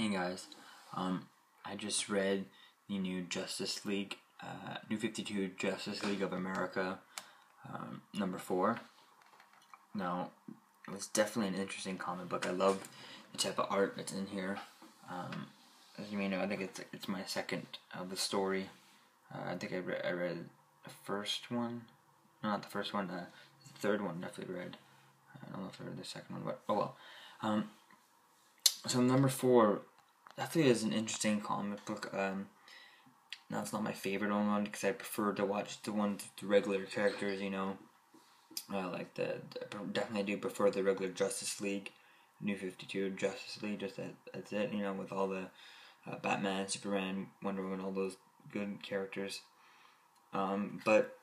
Hey guys, I just read the new Justice League, New 52 Justice League of America, number 4. Now, it was definitely an interesting comic book. I love the type of art that's in here. As you may know, I think it's my second of the story. I think I read the first one, no, not the first one, the third one definitely read. I don't know if I read the second one, but oh well. So number 4 definitely is an interesting comic book. Now it's not my favorite one because I prefer to watch the ones with the regular characters. Definitely do prefer the regular Justice League, New 52 Justice League. Just that's it. With all the Batman, Superman, Wonder Woman, all those good characters. But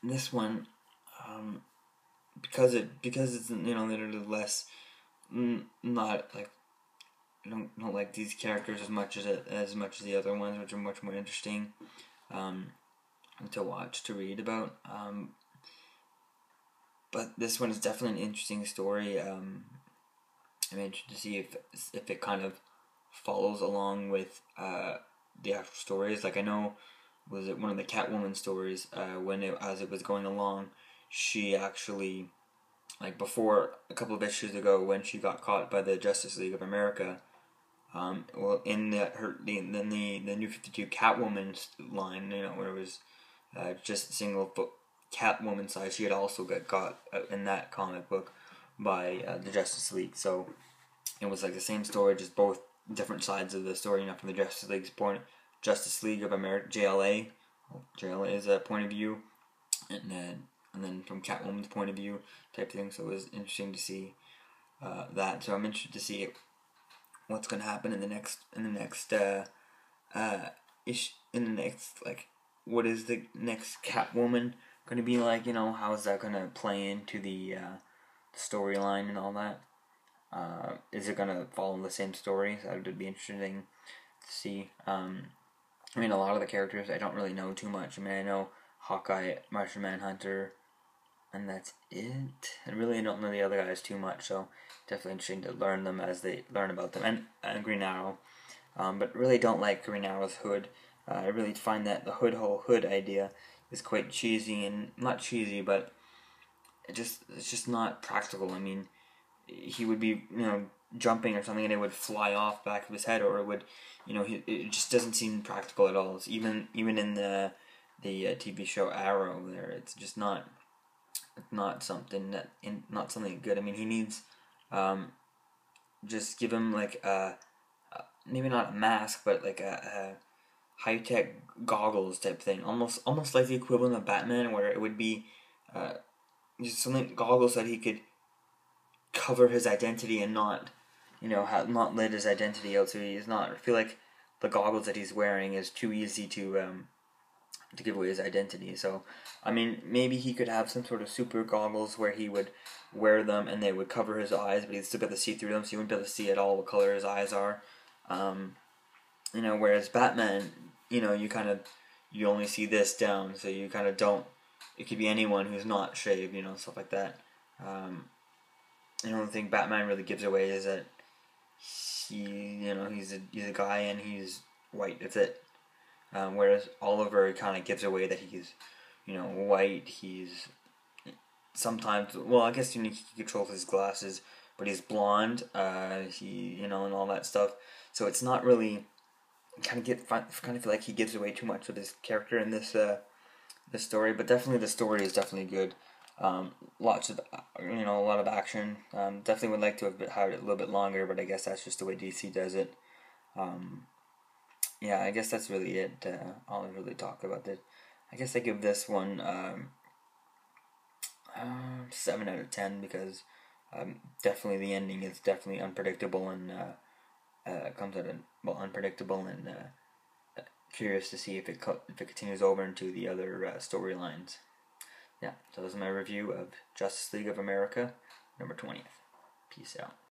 this one, because it's literally less, not like. I don't like these characters as much as the other ones, which are much more interesting to watch, to read about. But this one is definitely an interesting story. I'm interested to see if it kind of follows along with the actual stories. Like I know, was it one of the Catwoman stories? As it was going along, she actually, like before a couple of issues ago, when she got caught by the Justice League of America. In the New 52 Catwoman line, where it was just a single Catwoman size, she had also got caught in that comic book by the Justice League. So it was like the same story, just both different sides of the story. From the Justice League of America, JLA's point of view, and then from Catwoman's point of view, type thing. So it was interesting to see that. So I'm interested to see what's going to happen in the next what is the next Catwoman going to be like? How is that going to play into the storyline and all that? Is it going to follow the same story? So that would be interesting to see. A lot of the characters I don't really know too much. I know Hawkeye, Martian Manhunter, and that's it. I really don't know the other guys too much, so definitely interesting to learn them as they learn about them. And Green Arrow, but really don't like Green Arrow's hood. I really find that the whole hood idea is quite cheesy, and not cheesy, but it's just not practical. He would be jumping or something, and it would fly off the back of his head, or it would it just doesn't seem practical at all. It's even in the TV show Arrow, there it's just not something good. He needs just give him like maybe not a mask, but like a high tech goggles type thing, almost like the equivalent of Batman, where it would be just something goggles that he could cover his identity and not not let his identity out. So he's not. I feel like the goggles that he's wearing is too easy to give away his identity. So, maybe he could have some sort of super goggles where he would wear them and they would cover his eyes, but he'd still be able to see through them, so you wouldn't be able to see at all what color his eyes are. Whereas Batman, you only see this down, so you kind of don't. It could be anyone who's not shaved, stuff like that. The only thing Batman really gives away is that he's a guy and he's white. That's it. Whereas Oliver kind of gives away that he's, white. He's sometimes, I guess he controls his glasses, but he's blonde. And all that stuff. So it's not really. Kind of feel like he gives away too much of his character in this story. But definitely the story is definitely good. Lots of a lot of action. Definitely would like to have had it a little bit longer, but I guess that's just the way DC does it. Yeah, I guess that's really it. All I really talk about it. I guess I give this one 7 out of 10 because definitely the ending is definitely unpredictable and comes out unpredictable and curious to see if it continues over into the other storylines. Yeah, so this is my review of Justice League of America, number 20th. Peace out.